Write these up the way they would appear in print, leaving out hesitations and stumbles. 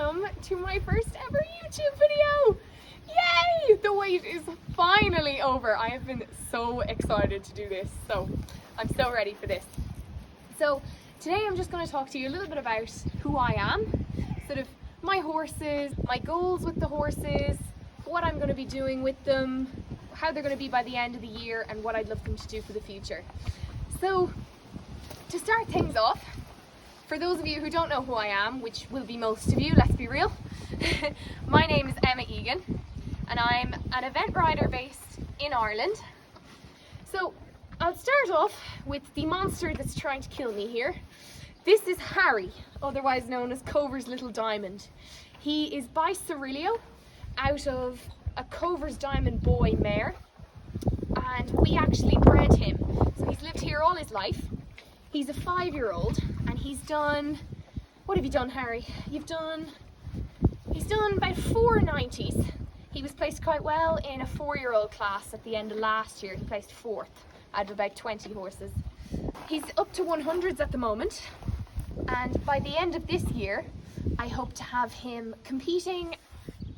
welcome to my first ever YouTube video. Yay! The wait is finally over. I have been so excited to do this, so I'm so ready for this. So today I'm just going to talk to you a little bit about who I am, sort of my horses, my goals with the horses, what I'm going to be doing with them, how they're going to be by the end of the year, and what I'd love them to do for the future. So to start things off, for those of you who don't know who I am, which will be most of you, let's be real, my name is Egan and I'm an event rider based in Ireland. So I'll start off with the monster that's trying to kill me here. This is Harry, otherwise known as Cobras Little Diamond. He is by Cerilio, out of a Cobras Diamond boy mare, and we actually bred him. So he's lived here all his life. He's a 5-year-old and he's done, what have you done, Harry? He's done about 4 90s. He was placed quite well in a 4-year-old class at the end of last year. He placed 4th out of about 20 horses. He's up to 100s at the moment, and by the end of this year I hope to have him competing,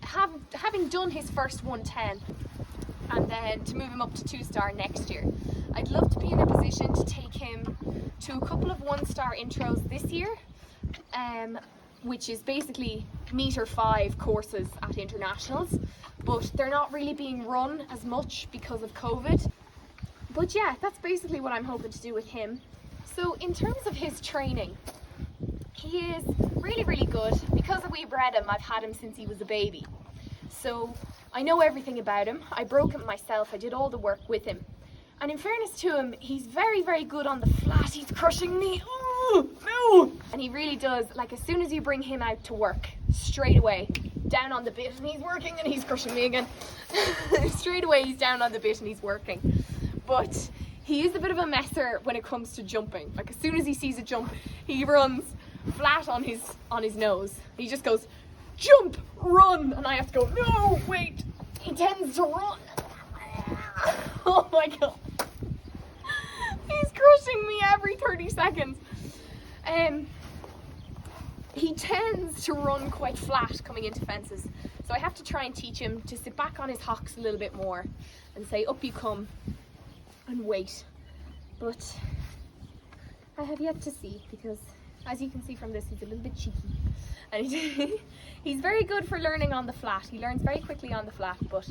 having done his first 110, and then to move him up to 2-star next year. I'd love to be in a position to take him to a couple of 1-star intros this year, which is basically meter 5 courses at internationals, but they're not really being run as much because of COVID. But yeah, that's basically what I'm hoping to do with him. So in terms of his training, he is really, really good. Because we bred him, I've had him since he was a baby. So I know everything about him. I broke him myself. I did all the work with him. And in fairness to him, he's very, very good on the flat. He's crushing me. Oh, no! And he really does, like, as soon as you bring him out to work, straight away, down on the bit, and he's working, and he's crushing me again. Straight away, he's down on the bit and he's working. But he is a bit of a messer when it comes to jumping. Like, as soon as he sees a jump, he runs flat on his nose. He just goes, jump, run, and I have to go, no, wait. He tends to run. Oh my god. He's crushing me every 30 seconds. He tends to run quite flat coming into fences. So I have to try and teach him to sit back on his hocks a little bit more and say, up you come, and wait. But I have yet to see, because as you can see from this, he's a little bit cheeky. And he's very good for learning on the flat. He learns very quickly on the flat, but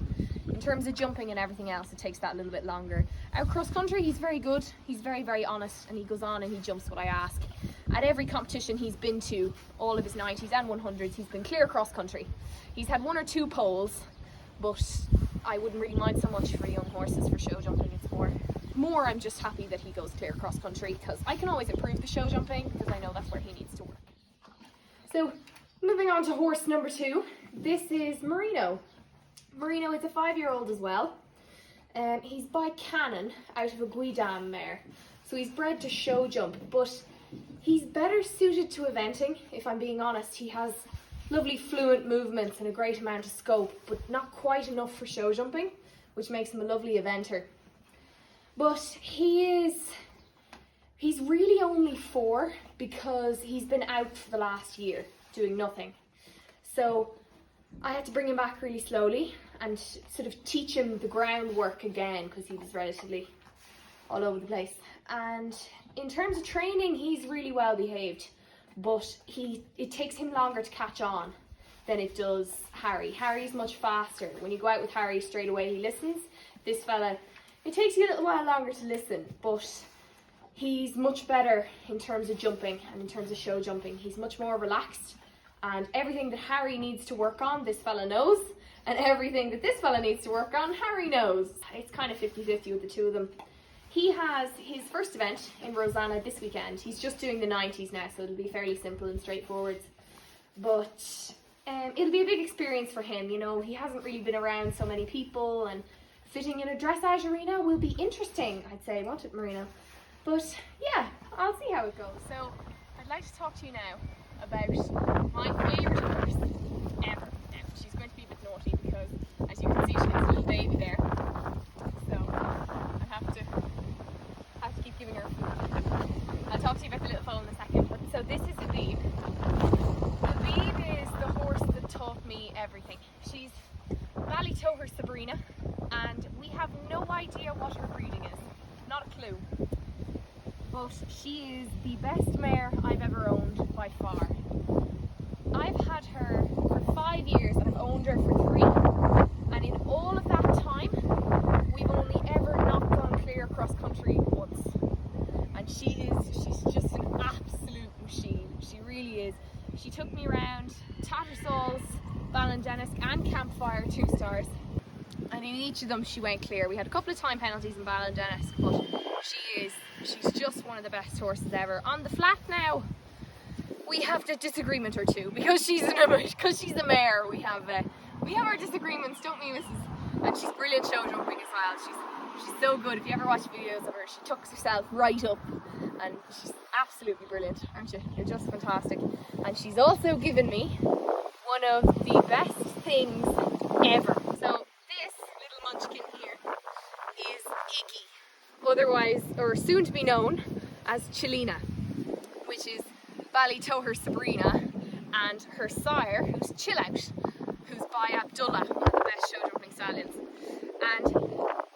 in terms of jumping and everything else, it takes that a little bit longer. Out cross country, he's very good. He's very, very honest, and he goes on and he jumps what I ask. At every competition he's been to, all of his 90s and 100s, he's been clear cross country. He's had 1 or 2 poles, but I wouldn't really mind so much for young horses for show jumping. It's more I'm just happy that he goes clear cross country, because I can always improve the show jumping, because I know that's where he needs to work. So moving on to horse number 2, this is Mourinho. Mourinho is a 5-year-old as well. He's by Cannon, out of a Guidam mare. So he's bred to show jump, but he's better suited to eventing, if I'm being honest. He has lovely fluent movements and a great amount of scope, but not quite enough for show jumping, which makes him a lovely eventer. But he's really only 4 because he's been out for the last year doing nothing. So I had to bring him back really slowly and sort of teach him the groundwork again, because he was relatively all over the place. And in terms of training, he's really well behaved, but it takes him longer to catch on than it does Harry. Harry's much faster. When you go out with Harry, straight away he listens. This fella, it takes you a little while longer to listen, but he's much better in terms of jumping and in terms of show jumping. He's much more relaxed, and everything that Harry needs to work on, this fella knows, and everything that this fella needs to work on, Harry knows. It's kind of 50-50 with the two of them. He has his first event in Rosanna this weekend. He's just doing the 90s now, so it'll be fairly simple and straightforward. But it'll be a big experience for him. You know, he hasn't really been around so many people, and fitting in a dressage arena will be interesting, I'd say, won't it, Marina? But yeah, I'll see how it goes. So I'd like to talk to you now about my favourite horse ever. Now, she's going to be a bit naughty because, as you can see, she's a little baby there. So I have to keep giving her food. I'll talk to you about the little foal in a second. But so this is Habib. Habib is the horse everything. She's Ballytoher Sabrina, and we have no idea what her breeding is. Not a clue. But she is the best mare I've ever owned by far. I've had her for 5 years and I've owned her for 3. And in all of that time, we've only ever not gone clear cross country once. And she's just an absolute machine. She really is. She took me around Tattersalls, Ballindennis and Campfire 2 stars. And in each of them she went clear. We had a couple of time penalties in Ballindennis, but she's just one of the best horses ever. On the flat now, we have a disagreement or two because she's a mare. We have our disagreements, don't we, Mrs.? And she's brilliant show jumping as well. She's so good. If you ever watch videos of her, she tucks herself right up, and she's absolutely brilliant, aren't you? You're just fantastic. And she's also given me one of the best things ever. So this little munchkin here is Iggy, otherwise, or soon to be known as Chilina, which is Ballytoher Sabrina, and her sire, who's Chill Out, who's by Abdullah, one of the best show jumping stallions. And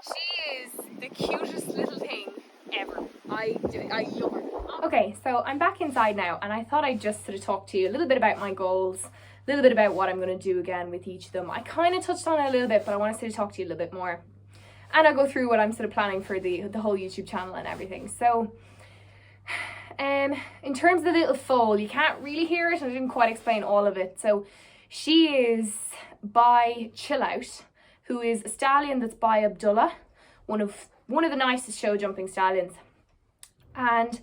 she is the cutest little thing ever. I love her. Okay, so I'm back inside now, and I thought I'd just sort of talk to you a little bit about my goals, a little bit about what I'm going to do again with each of them. I kind of touched on it a little bit, but I want to sort of talk to you a little bit more. And I'll go through what I'm sort of planning for the whole YouTube channel and everything. So, in terms of the little foal, you can't really hear it, and I didn't quite explain all of it. So, she is by Chill Out, who is a stallion that's by Abdullah, one of the nicest show jumping stallions. And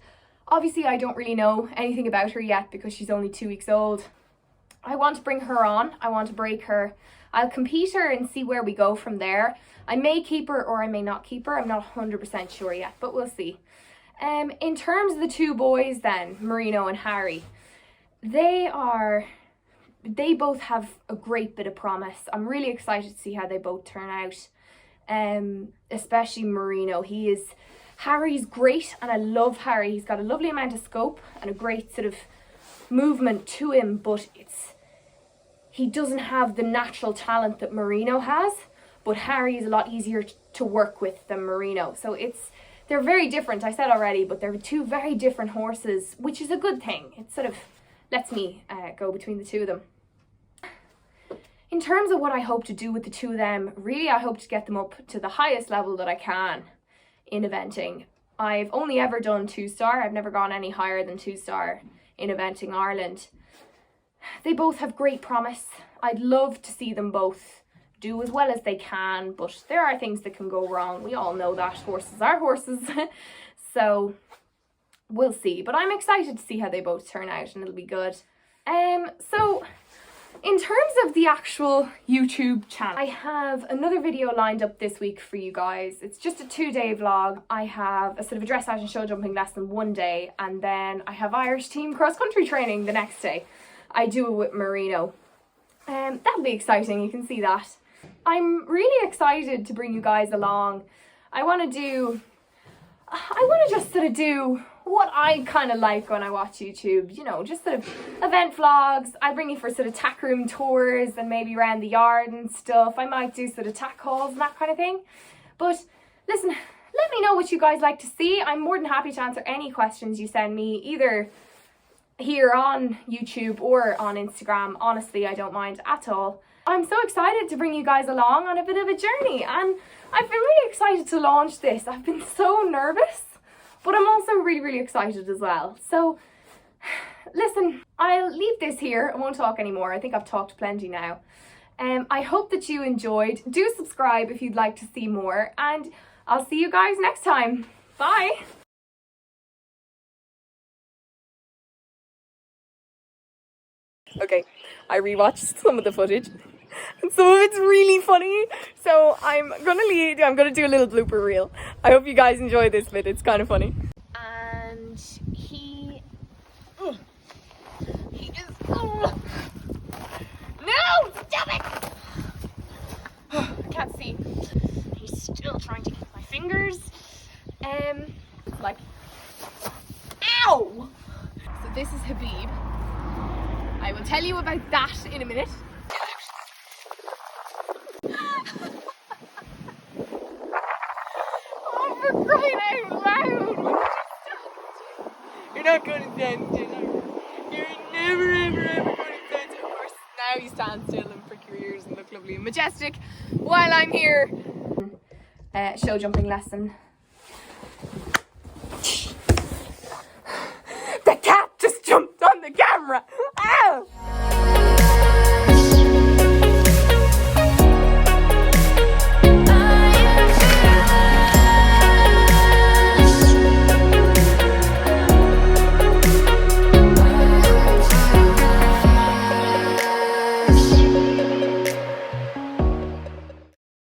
obviously I don't really know anything about her yet because she's only 2 weeks old. I want to bring her on. I want to break her. I'll compete her and see where we go from there. I may keep her or I may not keep her. I'm not 100% sure yet, but we'll see. In terms of the 2 boys then, Mourinho and Harry, they both have a great bit of promise. I'm really excited to see how they both turn out. Especially Mourinho. Harry's great, and I love Harry. He's got a lovely amount of scope and a great sort of movement to him, but he doesn't have the natural talent that Mourinho has, but Harry is a lot easier to work with than Mourinho. So they're very different, I said already, but they're 2 very different horses, which is a good thing. It sort of lets me go between the 2 of them. In terms of what I hope to do with the 2 of them, really I hope to get them up to the highest level that I can in eventing. I've only ever done 2-star. I've never gone any higher than 2-star in eventing Ireland. They both have great promise. I'd love to see them both do as well as they can, but there are things that can go wrong. We all know that. Horses are horses. So we'll see. But I'm excited to see how they both turn out, and it'll be good. So in terms of the actual YouTube channel, I have another video lined up this week for you guys. It's just a 2-day vlog. I have a sort of a dressage and show jumping lesson one day, and then I have Irish team cross country training the next day. I do it with Mourinho. That'll be exciting, you can see that. I'm really excited to bring you guys along. I want to just sort of do what I kind of like when I watch YouTube, you know, just sort of event vlogs. I bring you for sort of tack room tours and maybe around the yard and stuff. I might do sort of tack hauls and that kind of thing. But listen, let me know what you guys like to see. I'm more than happy to answer any questions you send me, either here on YouTube or on Instagram. Honestly, I don't mind at all. I'm so excited to bring you guys along on a bit of a journey, and I've been really excited to launch this. I've been so nervous, but I'm also really, really excited as well. So, listen, I'll leave this here. I won't talk anymore. I think I've talked plenty now. I hope that you enjoyed. Do subscribe if you'd like to see more, and I'll see you guys next time. Bye! Okay, I rewatched some of the footage, and some of it's really funny, so I'm gonna do a little blooper reel. I hope you guys enjoy this bit, it's kind of funny. And he is, no, stop it! I can't see. He's still trying to eat my fingers. Like, ow! So this is Habib. I will tell you about that in a minute. not going to stand still. You're never, ever, ever going to stand still. Of course, now you stand still and prick your ears and look lovely and majestic while I'm here. Show jumping lesson.